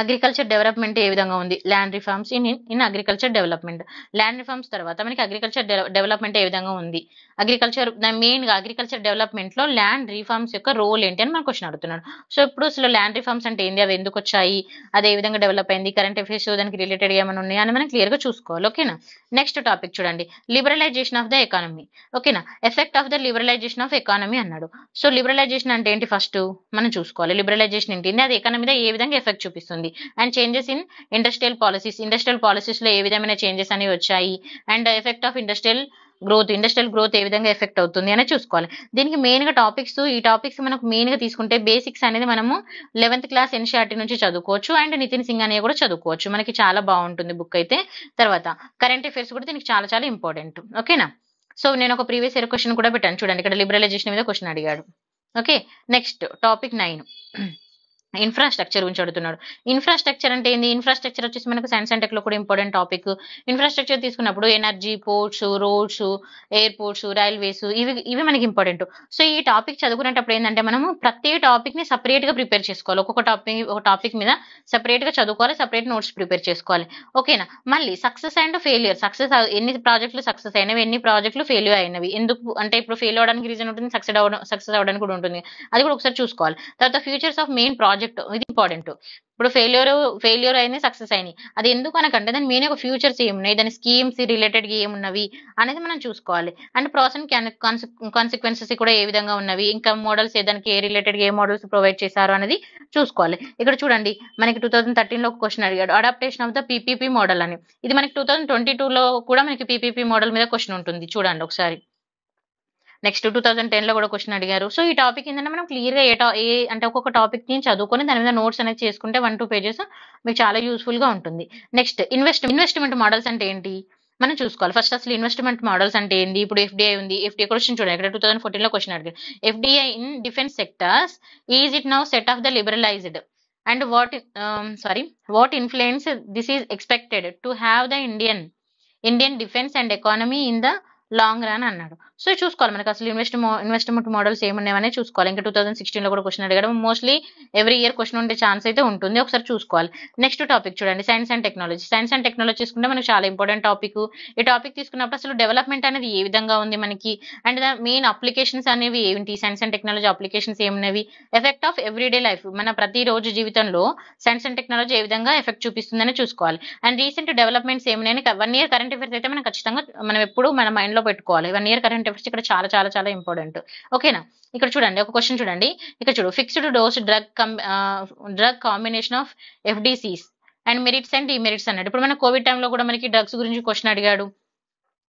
అగ్రికల్చర్ డెవలప్మెంట్ ఏ విధంగా ఉంది, land reforms in agriculture development. Land reforms తర్వాత మనకి అగ్రికల్చర్ డెవలప్మెంట్ ఏ విధంగా ఉంది, అగ్రికల్చర్ మెయిన్ గా అగ్రికల్చర్ డెవలప్మెంట్ లో ల్యాండ్ రిఫార్మ్స్ యొక్క రోల్ ఏంటి అని మన క్వశ్చన్ అడుగుతున్నాడు. సో ఇప్పుడు అసలు ల్యాండ్ రిఫార్మ్స్ అంటే ఏంది, అవి ఎందుకు వచ్చాయి, అది ఏ విధంగా డెవలప్ అయింది, కరెంట్ అఫైర్స్ దానికి రిలేటెడ్ ఏమైనా ఉన్నాయా అని మనం క్లియర్ గా చూసుకోవాలి. ఓకేనా. నెక్స్ట్ టాపిక్ చూడండి, లిబరలైజేషన్ ఆఫ్ ద ఎకానమీ. ఓకేనా, effect of the liberalisation of economy అన్నాడు. సో లిబరలైజేషన్ అంటే ఏంటి ఫస్ట్ మనం చూసుకోవాలి. లిబరలైజేషన్ ఏంటి, అది ఎకానమీ మీద ఏ విధంగా ఎఫెక్ట్ చూపిస్తుంది, and changes in industrial policies లో ఏ విధమైన చేంజెస్ అనేవి వచ్చాయి, and effect of industrial growth ఏ విధంగా ఎఫెక్ట్ అవుతుంది అనేది చూసుకోవాలి. దీనికి మెయిన్ గా ఈ టాపిక్స్ మనకు మెయిన్ గా తీసుకుంటే బేసిక్స్ అనేది మనము 11th క్లాస్ ఎన్సీఆర్టీ నుంచి చదువుకోవచ్చు, అండ్ నితిన్ సింగ్ అనేది కూడా చదువుకోవచ్చు. మనకి చాలా బాగుంటుంది బుక్ అయితే. తర్వాత కరెంట్ అఫైర్స్ కూడా దీనికి చాలా చాలా ఇంపార్టెంట్. ఓకేనా. సో నేను ఒక ప్రీవియస్ ఇయర్ క్వశ్చన్ కూడా పెట్టాను చూడండి, ఇక్కడ లిబరలైజేషన్ మీద క్వశ్చన్ అడిగాడు. ఓకే. నెక్స్ట్ టాపిక్ 9 ఇన్ఫ్రాస్ట్రక్చర్ గురించి అడుగుతున్నాడు. ఇన్ఫ్రాస్ట్రక్చర్ అంటే ఏంది, ఇన్ఫ్రాస్ట్రక్చర్ వచ్చేసి మనకు సైన్స్ అండ్ టెక్ లో కూడా ఇంపార్టెంట్ టాపిక్. ఇన్ఫ్రాస్ట్రక్చర్ తీసుకున్నప్పుడు energy, ports, roads, airports, railways ఇవి మనకి ఇంపార్టెంట్. సో ఈ టాపిక్ చదువుకునేటప్పుడు ఏంటంటే మనము ప్రతి టాపిక్ ని సపరేట్ గా ప్రిపేర్ చేసుకోవాలి. ఒక టాపిక్ మీద సపరేట్ గా చదువుకోవాలి, సపరేట్ నోట్స్ ప్రిపేర్ చేసుకోవాలి. ఓకేనా. మళ్ళీ సక్సెస్ అండ్ ఫెయిలియర్, ఎన్ని ప్రాజెక్టులు సక్సెస్ అయినవి, ఎన్ని ప్రాజెక్టులు ఫెయిల్యూర్ అయినవి, ఎందుకు అంటే ఇప్పుడు ఫెయిల్ అవడానికి రీజన్ ఉంటుంది, సక్సెస్ అవడానికి కూడా ఉంటుంది, అది కూడా ఒకసారి చూసుకోవాలి. తర్వాత ఫ్యూచర్స్ ఆఫ్ మెయిన్ ప్రాజెక్ట్, ఇది ఇంపార్టెంట్. ఇప్పుడు ఫెయిల్యూర్ అయింది, సక్సెస్ అయినాయి, అది ఎందుకు అనకంటే దాని మెయిన్ ఒక ఫ్యూచర్స్ ఏమున్నాయి, దాని స్కీమ్స్ రిలేటెడ్ ఏమున్నవి అనేది మనం చూసుకోవాలి. అండ్ ప్రాస్ అండ్ కాన్సిక్వెన్సెస్ కూడా ఏ విధంగా ఉన్నవి, ఇంకా మోడల్స్ దానికి ఏ రిలేటెడ్ ఏ మోడల్స్ ప్రొవైడ్ చేశారు అనేది చూసుకోవాలి. ఇక్కడ చూడండి మనకి 2013 లో ఒక క్వశ్చన్ అడిగాడు, adaptation of the PPP model అని. ఇది మనకి 2022 లో కూడా మనకి పీపీపీ మోడల్ మీద క్వశ్చన్ ఉంటుంది, చూడండి ఒకసారి. నెక్స్ట్ 2010 లో కూడా క్వశ్చన్ అడిగారు. సో ఈ టాపిక్ ఏంటంటే మనం క్లియర్ గా అంటే ఒక్కొక్క టాపిక్ ని చదువుకొని దాని మీద నోట్స్ అనేది చేసుకుంటే 1-2 పేజెస్ మీకు చాలా యూస్ఫుల్ గా ఉంటుంది. నెక్స్ట్ ఇన్వెస్ట్మెంట్ మోడల్స్ అంటే ఏంటి మనం చూసుకోవాలి. ఫస్ట్ అసలు ఇన్వెస్ట్మెంట్ మోడల్స్ అంటే ఏంటి, ఇప్పుడు ఎఫ్డిఐ ఉంది, ఎఫ్డిఐ క్వశ్చన్ చూడండి, ఇక్కడ 2014 లో క్వశ్చన్ అడిగారు. FDI in defence sectors is it now set of the liberalised and what influence this is expected to have the Indian defence and economy in the long run అన్నాడు. So చూసుకోవాలి మనకి అసలు investment models ఏమున్నాయని చూసుకోవాలి. ఇంకా 2016 లో కూడా question అడిగాడు. Mostly every year question ఉండే ఛాన్స్ అయితే ఉంటుంది, ఒకసారి చూసుకోవాలి. నెక్స్ట్ టాపిక్ చూడండి, సైన్స్ అండ్ టెక్నాలజీ తీసుకుంటే మనకు చాలా ఇంపార్టెంట్ టాపిక్. ఈ టాపిక్ తీసుకున్నప్పుడు అసలు డెవలప్మెంట్ అనేది ఏ విధంగా ఉంది మనకి, అండ్ మెయిన్ అప్లికేషన్స్ అనేవి ఏంటి, సైన్స్ అండ్ టెక్నాలజీ అప్లికేషన్స్ ఏమున్నవి, ఎఫెక్ట్ ఆఫ్ ఎవ్రీడే లైఫ్, మన ప్రతిరోజు జీవితంలో సైన్స్ అండ్ టెక్నాలజీ ఏ విధంగా ఎఫెక్ట్ చూపిస్తుందని చూసుకోవాలి. అండ్ రీసెంట్ డెవలప్మెంట్స్ ఏమున్నాయని 1 ఇయర్ కరెంట్ అఫైర్స్ అయితే మనం ఖచ్చితంగా మనం ఎప్పుడు మన మైండ్ లో పెట్టుకోవాలి. 1 ఇయర్ కరెంట్ అఫైర్స్ ఇక్కడ చాలా చాలా చాలా ఇంపార్టెంట్. ఓకేనా. ఇక్కడ చూడండి ఒక క్వశ్చన్ చూడండి, ఇక్కడ చూడు, fixed dose drug combination of FDCs and merits and demerits అన్నాడు. ఇప్పుడు మన కోవిడ్ టైంలో కూడా మనకి డ్రగ్స్ గురించి క్వశ్చన్ అడిగాడు.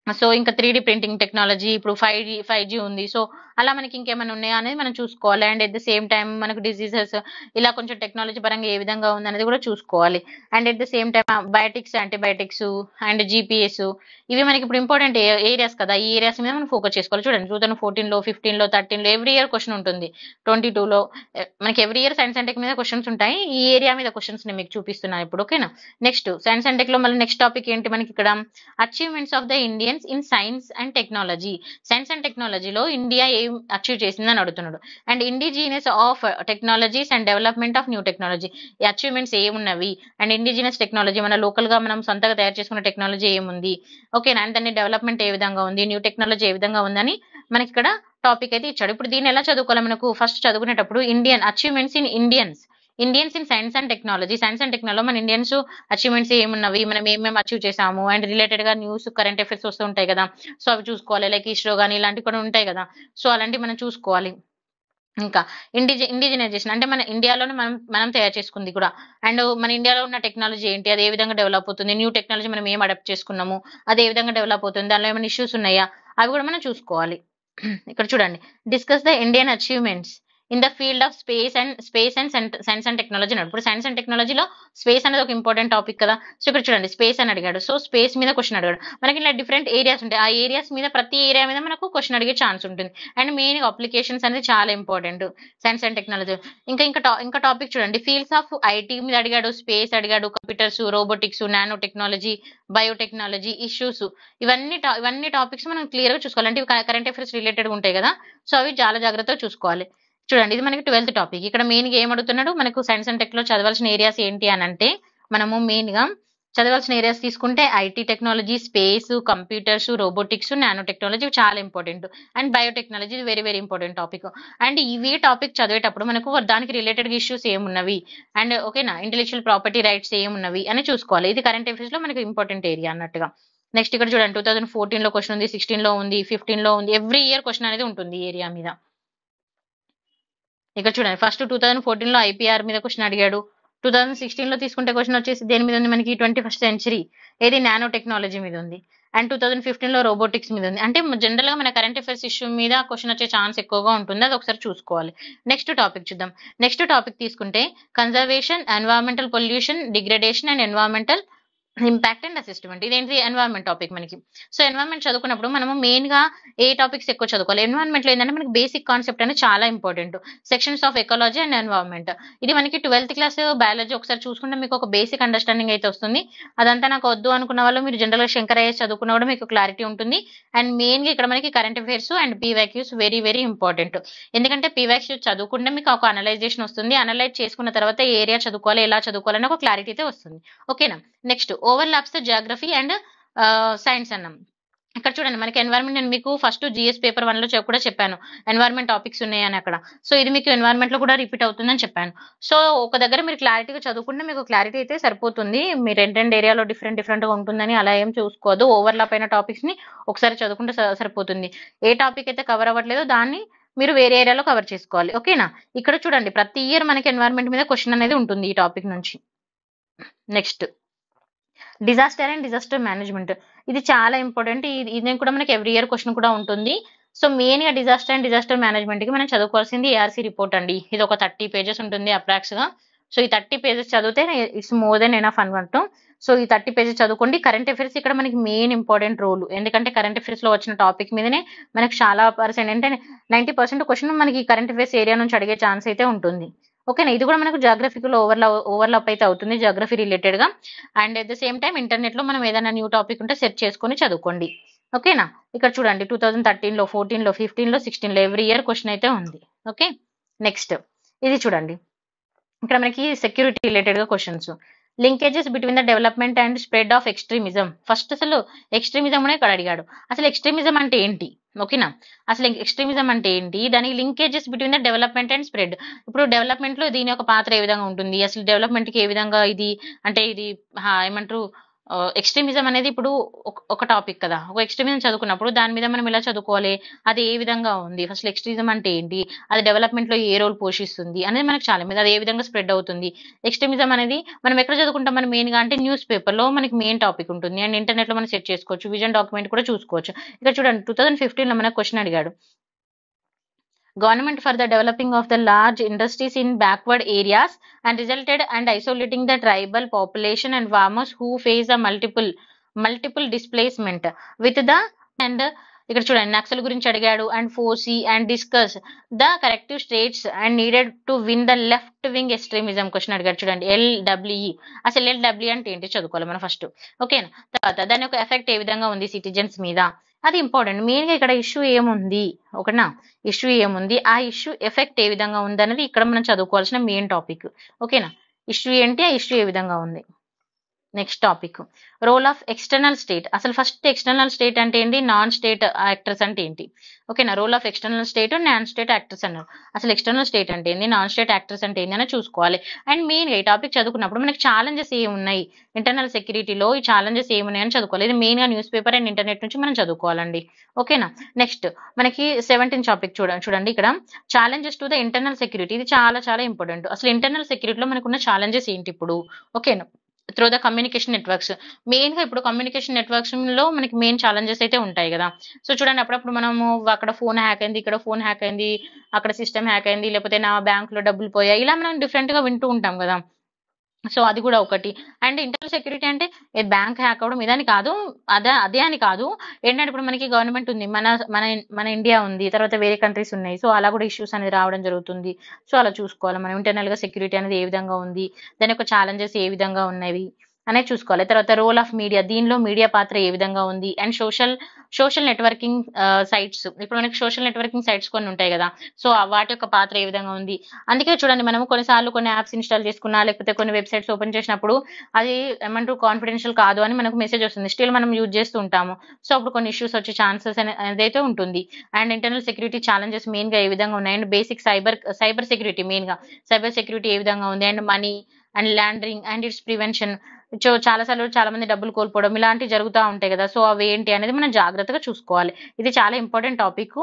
సో ఇంకా 3D ప్రింటింగ్ టెక్నాలజీ, ఇప్పుడు 5G ఉంది. సో అలా మనకి ఇంకేమైనా ఉన్నాయా అనేది మనం చూసుకోవాలి. And at the same time మనకు డిసీజెస్ ఇలా కొంచెం టెక్నాలజీ పరంగా ఏ విధంగా ఉంది అనేది కూడా చూసుకోవాలి. And at the same time biotics, antibiotics and GPS ఇవి మనకి ఇప్పుడు ఇంపార్టెంట్ ఏరియాస్ కదా, ఈ ఏరియాస్ మీద మనం ఫోకస్ చేసుకోవాలి. చూడండి 2014 లో, 15 లో, 13 లో ఎవ్రీ ఇయర్ క్వశ్చన్ ఉంటుంది. 22 లో మనకి every year science and tech మీద క్వశ్చన్స్ ఉంటాయి. ఈ ఏరియా మీద క్వశ్చన్స్ నేను మీకు చూపిస్తున్నాను ఇప్పుడు. ఓకేనా. నెక్స్ట్ సైన్స్ అండ్ టెక్ లో మళ్ళీ నెక్స్ట్ టాపిక్ ఏంటి మనకి ఇక్కడ, achievements of the Indians in science and టెక్నాలజీలో ఇండియా ఏం అచీవ్ చేసిందని అడుగుతున్నాడు. And indigenous of technologies and development of new technology, ఈ అచీవ్మెంట్స్ ఏమున్నవి, అండ్ ఇండిజినస్ టెక్నాలజీ మన లోకల్ గా మనం సొంతగా తయారు చేసుకున్న టెక్నాలజీ ఏముంది, ఓకేనా, అండ్ దాని డెవలప్మెంట్ ఏ విధంగా ఉంది, న్యూ టెక్నాలజీ ఏ విధంగా ఉందని మనకి ఇక్కడ టాపిక్ అయితే ఇచ్చాడు. ఇప్పుడు దీన్ని ఎలా చదువుకోవాలి, మనకు ఫస్ట్ చదువుకునేటప్పుడు achievements in Indians in science and technology మన ఇండియన్స్ అచీవ్మెంట్స్ ఏమున్నవి, మనం ఏమేమి అచీవ్ చేసాము, అండ్ రిలేటెడ్ గా న్యూస్ కరెంట్ అఫైర్స్ వస్తూ ఉంటాయి కదా, సో అవి చూసుకోవాలి. లైక్ ఇస్రో కానీ ఇలాంటివి కూడా ఉంటాయి కదా, సో అలాంటివి మనం చూసుకోవాలి. ఇంకా ఇండిజినైజేషన్ అంటే మన ఇండియాలోనే మనం తయారు చేసుకుంది కూడా, అండ్ మన ఇండియాలో ఉన్న టెక్నాలజీ ఏంటి, అది ఏ విధంగా డెవలప్ అవుతుంది, న్యూ టెక్నాలజీ మనం ఏం అడాప్ట్ చేసుకున్నాము, అది ఏ విధంగా డెవలప్ అవుతుంది, దానిలో ఏమైనా ఇష్యూస్ ఉన్నాయా, అవి కూడా మనం చూసుకోవాలి. ఇక్కడ చూడండి, discuss the Indian achievements in the field of space and science and technology అన్నాడు. ఇప్పుడు సైన్స్ అండ్ టెక్నాలజీలో స్పేస్ అనేది ఒక ఇంపార్టెంట్ టాపిక్ కదా, సో ఇక్కడ చూడండి స్పేస్ అని అడిగాడు. సో స్పేస్ మీద క్వశ్చన్ అడిగాడు. మనకి ఇలా డిఫరెంట్ ఏరియాస్ ఉంటాయి, ఆ ఏరియాస్ మీద ప్రతి ఏరియా మీద మనకు క్వశ్చన్ అడిగే ఛాన్స్ ఉంటుంది. అండ్ మెయిన్ అప్లికేషన్స్ అనేది చాలా ఇంపార్టెంట్ సైన్స్ అండ్ టెక్నాలజీ. ఇంకా టాపిక్ చూడండి, ఫీల్డ్స్ ఆఫ్ ఐటీ మీద అడిగాడు, స్పేస్ అడిగాడు, computers, robotics, nano technology, biotechnology, issues, ఇవన్నీ టాపిక్స్ మనం క్లియర్ గా చూసుకోవాలి. అంటే కరెంట్ అఫైర్స్ రిలేటెడ్ ఉంటాయి కదా, సో అవి చాలా జాగ్రత్తగా చూసుకోవాలి. చూడండి ఇది మనకి 12th టాపిక్. ఇక్కడ మెయిన్‌గా ఏం అడుగుతున్నాడు, మనకు సైన్స్ అండ్ టెక్‌లో చదవాల్సిన ఏరియాస్ ఏంటి అనంటే, మనము మెయిన్‌గా చదవాల్సిన ఏరియాస్ తీసుకుంటే IT technology, space, computers, robotics, nano technology చాలా important. And biotechnology very very important topic. And ఇవి టాపిక్ చదివేటప్పుడు మనకు దానికి రిలేటెడ్ ఇష్యూస్ ఏమున్నవి అండ్ ఓకేనా, ఇంటెలెక్చువల్ ప్రాపర్టీ రైట్స్ ఏమున్నవి అని చూసుకోవాలి. ఇది కరెంట్ అఫైర్స్‌లో మనకు ఇంపార్టెంట్ ఏరియా అన్నట్టుగా. నెక్స్ట్ ఇక్కడ చూడండి 2014లో క్వెషన్ ఉంది, 16లో ఉంది, 15లో ఉంది. ఎవ్రీ ఇయర్ క్వెషన్ అనేది ఉంటుంది ఈ ఏరియా మీద. ఇక్కడ చూడండి ఫస్ట్ 2014లో ఐపీఆర్ మీద క్వశ్చన్ అడిగాడు. 2016లో తీసుకుంటే క్వశ్చన్ వచ్చేసి దేని మీద ఉంది మనకి, 21st సెంచరీ ఏది నానో టెక్నాలజీ మీద ఉంది. అండ్ 2015లో రోబోటిక్స్ మీద ఉంది. అంటే జనరల్ గా మన కరెంట్ అఫైర్స్ ఇష్యూ మీద క్వశ్చన్ వచ్చే ఛాన్స్ ఎక్కువగా ఉంటుంది. అది ఒకసారి చూసుకోవాలి. నెక్స్ట్ టాపిక్ చూద్దాం. నెక్స్ట్ టాపిక్ తీసుకుంటే conservation, environmental pollution, degradation and environmental impact and assessment. ఇదేంటి, ఎన్వైరన్మెంట్ టాపిక్ మనకి. సో ఎన్వైరన్మెంట్ చదువుకున్నప్పుడు మనము మెయిన్ గా ఏ టాపిక్స్ ఎక్కువ చదువుకోవాలి. ఎన్వైరన్మెంట్ లో ఏంటంటే మనకి బేసిక్ కాన్సెప్ట్ అనేది చాలా important. Sections of ecology and environment. ఇది మనకి 12th క్లాస్ బయాలజీ ఒకసారి చూసుకుంటే మీకు ఒక బేసిక్ అండర్స్టాండింగ్ అయితే వస్తుంది. అదంతా నాకు వద్దు అనుకున్న వాళ్ళు మీరు జనరల్ గా శంకరయ్య చదువుకున్న కూడా మీకు క్లారిటీ ఉంటుంది. అండ్ మెయిన్ గా ఇక్కడ మనకి current affairs and PYQs very very important. ఎందుకంటే పీవైక్యూస్ చదువుకుంటే మీకు ఒక అనలైజేషన్ వస్తుంది. అనలైజ్ చేసుకున్న తర్వాత ఏ ఏరియా చదువుకోవాలి, ఎలా చదువుకోవాలని ఒక క్లారిటీ అయితే వస్తుంది. ఓకేనా. Next overlaps the Geography and science అన్నాం. ఇక్కడ చూడండి మనకి ఎన్వైరన్మెంట్, నేను మీకు ఫస్ట్ జిఎస్ పేపర్ 1లో కూడా చెప్పాను ఎన్వైరన్మెంట్ టాపిక్స్ ఉన్నాయని అక్కడ. సో ఇది మీకు ఎన్వైరన్మెంట్ లో కూడా రిపీట్ అవుతుందని చెప్పాను. సో ఒక దగ్గర మీరు క్లారిటీగా చదువుకుంటే మీకు క్లారిటీ అయితే సరిపోతుంది. మీరు రెండు ఏరియాలో డిఫరెంట్ గా ఉంటుందని అలా ఏం చూసుకోవద్దు. ఓవర్లాప్ అయిన టాపిక్స్ ని ఒకసారి చదువుకుంటే సరిపోతుంది. ఏ టాపిక్ అయితే కవర్ అవ్వట్లేదో దాన్ని మీరు వేరే ఏరియాలో కవర్ చేసుకోవాలి. ఓకేనా. ఇక్కడ చూడండి ప్రతి ఇయర్ మనకి ఎన్వైరన్మెంట్ మీద క్వశ్చన్ అనేది ఉంటుంది ఈ టాపిక్ నుంచి. Next disaster and disaster management. ఇది చాలా ఇంపార్టెంట్. ఇది కూడా మనకి ఎవ్రీ ఇయర్ క్వశ్చన్ కూడా ఉంటుంది. సో మెయిన్ గా డిజాస్టర్ అండ్ డిజాస్టర్ మేనేజ్మెంట్ కి మనం చదువుకోవాల్సింది ఏఆర్సీ రిపోర్ట్ అండి. ఇది ఒక 30 pages ఉంటుంది అప్రాక్స్ గా. సో ఈ 30 pages చదివితే ఇట్స్ మోర్ దెన్ ఎనఫ్ అన్నట్టు. సో ఈ 30 pages చదువుకోండి. కరెంట్ అఫైర్స్ ఇక్కడ మనకి మెయిన్ ఇంపార్టెంట్ రోల్. ఎందుకంటే కరెంట్ అఫైర్స్ లో వచ్చిన టాపిక్ మీదనే మనకి చాలా పర్సెంట్ అంటే 90% క్వశ్చన్ మనకి కరెంట్ అఫైర్స్ ఏరియా నుంచి అడిగే ఛాన్స్ అయితే ఉంటుంది. ఓకేనా. ఇది కూడా మనకు జాగ్రఫికల్ ఓవర్లాప్ అయితే అవుతుంది జాగ్రఫీ రిలేటెడ్ గా. And at the same time internet లో మనం ఏదైనా న్యూ టాపిక్ ఉంటే సెర్చ్ చేసుకొని చదువుకోండి. ఓకేనా. ఇక్కడ చూడండి 2013లో 14లో 15లో 16లో ఎవ్రీ ఇయర్ క్వశ్చన్ అయితే ఉంది. ఓకే. నెక్స్ట్ ఇది చూడండి ఇక్కడ మనకి సెక్యూరిటీ రిలేటెడ్ గా questions. Linkages between the development and spread of extremism. First అసలు ఎక్స్ట్రీమిజం ఇక్కడ అడిగాడు. అసలు ఎక్స్ట్రీమిజం అంటే ఏంటి, ఓకేనా. అసలు ఎక్స్ట్రీమిజం అంటే ఏంటి, దానికి linkages between the development and spread. ఇప్పుడు డెవలప్మెంట్ లో దీని యొక్క పాత్ర ఏ విధంగా ఉంటుంది, అసలు డెవలప్మెంట్ కి ఏ విధంగా ఇది అంటే ఇది ఏమంటారు ఎక్స్ట్రీమిజం అనేది ఇప్పుడు ఒక టాపిక్ కదా. ఒక ఎక్స్ట్రీమిజం చదువుకున్నప్పుడు దాని మీద మనం ఎలా చదువుకోవాలి, అది ఏ విధంగా ఉంది, ఫస్ట్ ఎక్స్ట్రీమిజం అంటే ఏంటి, అది డెవలప్మెంట్ లో ఏ రోల్ పోషిస్తుంది అనేది మనకు చాలా మీద, అది ఏ విధంగా స్ప్రెడ్ అవుతుంది. ఎక్స్ట్రీమిజం అనేది మనం ఎక్కడ చదువుకుంటాం, మనం మెయిన్ గా అంటే న్యూస్ పేపర్ లో మనకి మెయిన్ టాపిక్ ఉంటుంది. అండ్ ఇంటర్నెట్ లో మనం సెట్ చేసుకోవచ్చు, విజన్ డాక్యుమెంట్ కూడా చూసుకోవచ్చు. ఇక్కడ చూడండి 2015లో మనకు క్వశ్చన్ అడిగాడు. Government for the developing of the large industries in backward areas and resulted and isolating the tribal population and farmers who face a multiple displacement with the and ఇక్కడ చూడండి నక్సల్ గురించి అడిగాడు. And foresee and discuss the corrective states and needed to win the left wing extremism question అడిగాడు. చూడండి LWE. అసలు LW అంటే ఏంటి చదువుకోవాలి మనం ఫస్ట్. ఓకేనా. తర్వాత దాని యొక్క ఎఫెక్ట్ ఏ విధంగా ఉంది సిటిజన్స్ మీద, అది ఇంపార్టెంట్. మెయిన్ గా ఇక్కడ ఇష్యూ ఏముంది, ఓకేనా, ఇష్యూ ఏముంది, ఆ ఇష్యూ ఎఫెక్ట్ ఏ విధంగా ఉంది అనేది ఇక్కడ మనం చదువుకోవాల్సిన మెయిన్ టాపిక్. ఓకేనా. ఇష్యూ ఏంటి, ఆ ఇష్యూ ఏ విధంగా ఉంది. Next topic role of external state. అసలు ఫస్ట్ ఎక్స్టర్నల్ స్టేట్ అంటే ఏంటి, నాన్ స్టేట్ యాక్టర్స్ అంటే ఏంటి. ఓకేనా. Role of external state, non state actors అన్నారు. అసలు ఎక్స్టర్నల్ స్టేట్ అంటే ఏంటి, నాన్ స్టేట్ యాక్టర్స్ అంటే ఏంటి అని చూసుకోవాలి. అండ్ మెయిన్ గా ఈ టాపిక్ చదువుకున్నప్పుడు మనకి ఛాలెంజెస్ ఏమున్నాయి, ఇంటర్నల్ సెక్యూరిటీలో ఈ ఛాలెంజెస్ ఏమున్నాయని చదువుకోవాలి. ఇది మెయిన్ గా న్యూస్ పేపర్ అండ్ ఇంటర్నెట్ నుంచి మనం చదువుకోవాలండి. ఓకేనా. నెక్స్ట్ మనకి 17th టాపిక్ చూడండి ఇక్కడ challenges to the internal security. ఇది చాలా చాలా ఇంపార్టెంట్. అసలు ఇంటర్నల్ సెక్యూరిటీలో మనకున్న ఛాలెంజెస్ ఏంటి ఇప్పుడు. ఓకేనా. Through the communication networks. Main గా ఇప్పుడు కమ్యూనికేషన్ నెట్వర్క్స్ లో మనకి మెయిన్ ఛాలెంజెస్ అయితే ఉంటాయి కదా. సో చూడండి అప్పుడప్పుడు మనము అక్కడ ఫోన్ హ్యాక్ అయింది, ఇక్కడ ఫోన్ హ్యాక్ అయింది, అక్కడ సిస్టమ్ హ్యాక్ అయింది, లేకపోతే నా బ్యాంక్ లో డబ్బులు పోయాయి, ఇలా మనం డిఫరెంట్ గా వింటూ ఉంటాం కదా. సో అది కూడా ఒకటి. అండ్ ఇంటర్నల్ సెక్యూరిటీ అంటే బ్యాంక్ హ్యాక్ అవడం ఇదని కాదు, అదే అని కాదు. ఏంటంటే ఇప్పుడు మనకి గవర్నమెంట్ ఉంది, మన మన మన ఇండియా ఉంది, తర్వాత వేరే కంట్రీస్ ఉన్నాయి. సో అలా కూడా ఇష్యూస్ అనేది రావడం జరుగుతుంది. సో అలా చూసుకోవాలి మనం ఇంటర్నల్ గా సెక్యూరిటీ అనేది ఏ విధంగా ఉంది, దాని యొక్క ఛాలెంజెస్ ఏ విధంగా ఉన్నవి అనేది చూసుకోవాలి. తర్వాత రోల్ ఆఫ్ మీడియా, దీనిలో మీడియా పాత్ర ఏ విధంగా ఉంది. అండ్ సోషల్ నెట్వర్కింగ్ సైట్స్, ఇప్పుడు మనకి సోషల్ నెట్వర్కింగ్ సైట్స్ కొన్ని ఉంటాయి కదా, సో వాటి యొక్క పాత్ర ఏ విధంగా ఉంది. అందుకే చూడండి, మనం కొన్నిసార్లు కొన్ని యాప్స్ ఇన్స్టాల్ చేసుకున్నా లేకపోతే కొన్ని వెబ్సైట్స్ ఓపెన్ చేసినప్పుడు అది ఏమంటారు కాన్ఫిడెన్షియల్ కాదు అని మనకు మెసేజ్ వస్తుంది, స్టిల్ మనం యూజ్ చేస్తూ ఉంటాము. సో అప్పుడు కొన్ని ఇష్యూస్ వచ్చే ఛాన్సెస్ అనేది ఉంటుంది. And internal security challenges main గా ఏ విధంగా ఉన్నాయి, and basic cyber security, main గా సైబర్ సెక్యూరిటీ ఏ విధంగా ఉంది, and money and laundering and it's prevention. So చాలా మంది డబ్బులు కోల్పోవడం ఇలాంటివి జరుగుతూ ఉంటాయి కదా, సో అవి ఏంటి అనేది మనం జాగ్రత్తగా చూసుకోవాలి. ఇది చాలా ఇంపార్టెంట్ టాపిక్.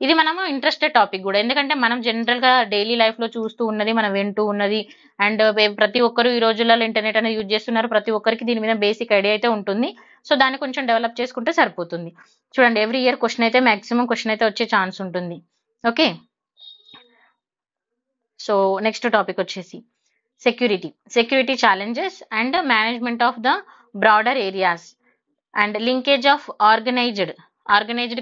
ఇది మనము ఇంట్రెస్టెడ్ టాపిక్ కూడా, ఎందుకంటే మనం జనరల్ గా డైలీ లైఫ్ లో చూస్తూ ఉన్నది, మనం వింటూ ఉన్నది. అండ్ ప్రతి ఒక్కరు ఈ రోజులలో ఇంటర్నెట్ అనేది యూజ్ చేస్తున్నారు, ప్రతి ఒక్కరికి దీని మీద బేసిక్ ఐడియా అయితే ఉంటుంది. సో దాన్ని కొంచెం డెవలప్ చేసుకుంటే సరిపోతుంది. చూడండి, ఎవ్రీ ఇయర్ మాక్సిమం క్వశ్చన్ అయితే వచ్చే ఛాన్స్ ఉంటుంది. ఓకే, సో నెక్స్ట్ టాపిక్ వచ్చేసి security challenges and management of the broader areas and linkage of organised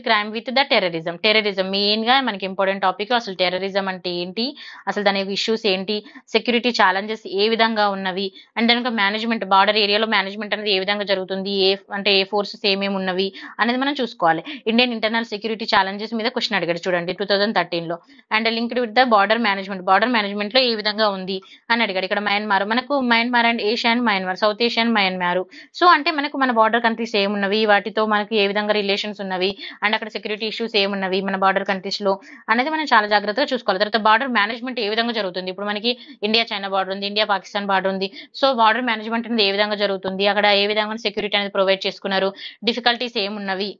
crime with the terrorism main గా మనకి ఇంపార్టెంట్ టాపిక్. అసలు టెర్రరిజం అంటే ఏంటి, అసలు దాని ఇష్యూస్ ఏంటి, సెక్యూరిటీ ఛాలెంజెస్ ఏ విధంగా ఉన్నవి, అండ్ దానికి మేనేజ్మెంట్, బార్డర్ ఏరియాలో మేనేజ్మెంట్ అనేది ఏ విధంగా జరుగుతుంది, ఏ ఫోర్సెస్ ఏమేమి ఉన్నవి అనేది మనం చూసుకోవాలి. ఇండియన్ ఇంటర్నల్ సెక్యూరిటీ ఛాలెంజెస్ మీద క్వశ్చన్ అడిగాడు చూడండి 2013 లో. And linked with the border management లో ఏ విధంగా ఉంది అని అడిగాడు. ఇక్కడ Myanmar and south Asian Myanmar. So అంటే మన బార్డర్ కంట్రీస్ ఏమున్నవి, వాటితో మనకి ఏ విధంగా రిలేషన్స్ ఉన్నవి, అండ్ అక్కడ సెక్యూరిటీ ఇష్యూస్ ఏమున్నవి మన బార్డర్ కంట్రీస్ లో అనేది మనం చాలా జాగ్రత్తగా చూసుకోవాలి. తర్వాత బార్డర్ మేనేజ్మెంట్ ఏ విధంగా జరుగుతుంది, ఇప్పుడు మనకి ఇండియా చైనా బార్డర్ ఉంది, ఇండియా పాకిస్తాన్ బార్డర్ ఉంది. సో బార్డర్ మేనేజ్మెంట్ అనేది ఏ విధంగా జరుగుతుంది, అక్కడ ఏ విధంగా సెక్యూరిటీ అనేది ప్రొవైడ్ చేసుకున్నారు, డిఫికల్టీస్ ఏమున్నవి,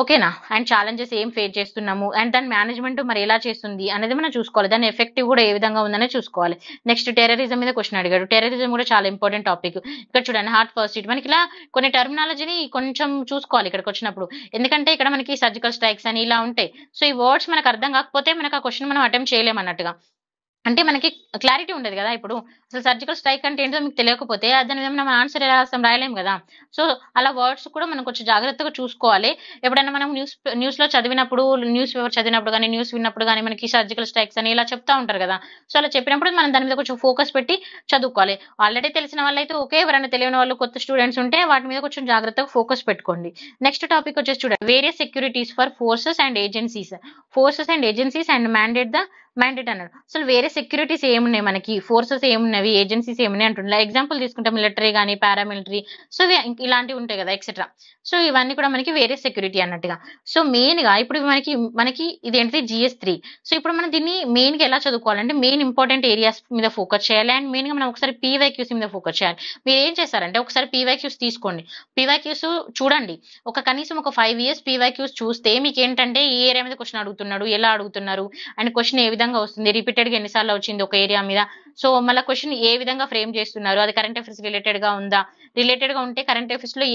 ఓకేనా, అండ్ ఛాలెంజెస్ ఏం ఫేస్ చేస్తున్నాము, అండ్ దాని మేనేజ్మెంట్ మరి ఎలా చేస్తుంది అనేది మనం చూసుకోవాలి. దాని ఎఫెక్టివ్ కూడా ఏ విధంగా ఉందనే చూసుకోవాలి. నెక్స్ట్ టెర్రరిజం మీద క్వశ్చన్ అడిగాడు. టెర్రరిజం కూడా చాలా ఇంపార్టెంట్ టాపిక్. ఇక్కడ చూడండి, హార్ట్ ఫస్ట్ హిట్, మనకి ఇలా కొన్ని టర్మినాలజీని కొంచెం చూసుకోవాలి ఇక్కడికి వచ్చినప్పుడు, ఎందుకంటే ఇక్కడ మనకి సర్జికల్ స్ట్రైక్స్ అని ఇలా ఉంటాయి. సో ఈ వర్డ్స్ మనకు అర్థం కాకపోతే మనకు ఆ క్వశ్చన్ మనం అటెంప్ట్ చేయలేమన్నట్టుగా, అంటే మనకి క్లారిటీ ఉండదు కదా. ఇప్పుడు అసలు సర్జికల్ స్ట్రైక్ అంటే ఏంటో మీకు తెలియకపోతే దాని మీద మనం ఆన్సర్ ఎలా రాయలేం కదా. సో అలా వర్డ్స్ కూడా మనం కొంచెం జాగ్రత్తగా చూసుకోవాలి. ఎప్పుడైనా మనం న్యూస్ లో చదివినప్పుడు, న్యూస్ పేపర్ చదివినప్పుడు కానీ, న్యూస్ విన్నప్పుడు కానీ మనకి సర్జికల్ స్ట్రైక్స్ అని ఇలా చెప్తా ఉంటారు కదా. సో అలా చెప్పినప్పుడు మనం దాని మీద కొంచెం ఫోకస్ పెట్టి చదువుకోవాలి. ఆల్రెడీ తెలిసిన వాళ్ళైతే ఓకే, ఎవరైనా తెలియని వాళ్ళు కొత్త స్టూడెంట్స్ ఉంటే వాటి మీద కొంచెం జాగ్రత్తగా ఫోకస్ పెట్టుకోండి. నెక్స్ట్ టాపిక్ వచ్చేసి చూడండి, various securities for forces and agencies and mandate అన్నాడు. అసలు వేరే సెక్యూరిటీస్ ఏమున్నాయి, మనకి ఫోర్సెస్ ఏమున్నవి, ఏజెన్సీస్ ఏమున్నాయి అంటున్నారు. ఎగ్జాంపుల్ తీసుకుంటే మిలిటరీ కానీ, పారామిలిటరీ, సో ఇలాంటివి ఉంటాయి కదా, ఎక్సెట్రా. సో ఇవన్నీ కూడా మనకి వేరే సెక్యూరిటీ అన్నట్టుగా. సో మెయిన్ గా ఇప్పుడు మనకి ఇదేంటిది GS3. సో ఇప్పుడు మనం దీన్ని మెయిన్ గా ఎలా చదువుకోవాలంటే, మెయిన్ ఇంపార్టెంట్ ఏరియాస్ మీద ఫోకస్ చేయాలి. అండ్ మెయిన్ గా మనం ఒకసారి PYQs మీద ఫోకస్ చేయాలి. మీరు ఏం చేస్తారంటే ఒకసారి PYQs తీసుకోండి, PYQs చూడండి. కనీసం ఒక 5 years PYQs చూస్తే మీకు ఏంటంటే ఏ ఏరియా మీద క్వశ్చన్ అడుగుతున్నాడు, ఎలా అడుగుతున్నారు, అండ్ క్వశ్చన్ ఏ విధంగా వస్తుంది, రిపీటెడ్ గా ఎన్నిసార్లు వచ్చింది ఒక ఏరియా మీద, సో మళ్ళీ క్వశ్చన్ ఏ విధంగా ఫ్రేమ్ చేస్తున్నారు, అది కరెంట్ అఫైర్స్ రిలేటెడ్ గా ఉందా, రిలేటెడ్ గా ఉంటే కరెంట్ అఫైర్స్ లో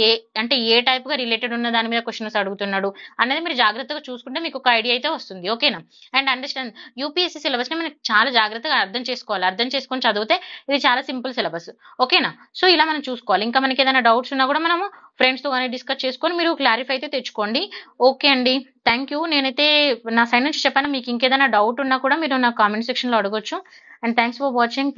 ఏ టైప్ గా రిలేటెడ్ ఉన్న దాని మీద క్వశ్చన్స్ అడుగుతున్నాడు అనేది మీరు జాగ్రత్తగా చూసుకుంటే మీకు ఒక ఐడియా అయితే వస్తుంది. ఓకేనా, అండ్ అండర్స్టాండ్ UPSC సిలబస్ ని మనం చాలా జాగ్రత్తగా అర్థం చేసుకోవాలి. అర్థం చేసుకొని చదివితే ఇది చాలా సింపుల్ సిలబస్. ఓకేనా, సో ఇలా మనం చూసుకోవాలి. ఇంకా మనకి ఏదైనా డౌట్స్ ఉన్నా కూడా మనము ఫ్రెండ్స్ తో కానీ డిస్కస్ చేసుకొని మీరు క్లారిఫై అయితే తెచ్చుకోండి. ఓకే అండి, థ్యాంక్ యూ. నేనైతే నా సైడ్ నుంచి చెప్పాను. మీకు ఇంకేదైనా డౌట్ ఉన్నా కూడా మీరు నా కామెంట్ సెక్షన్ లో అడగొచ్చు. And thanks for watching.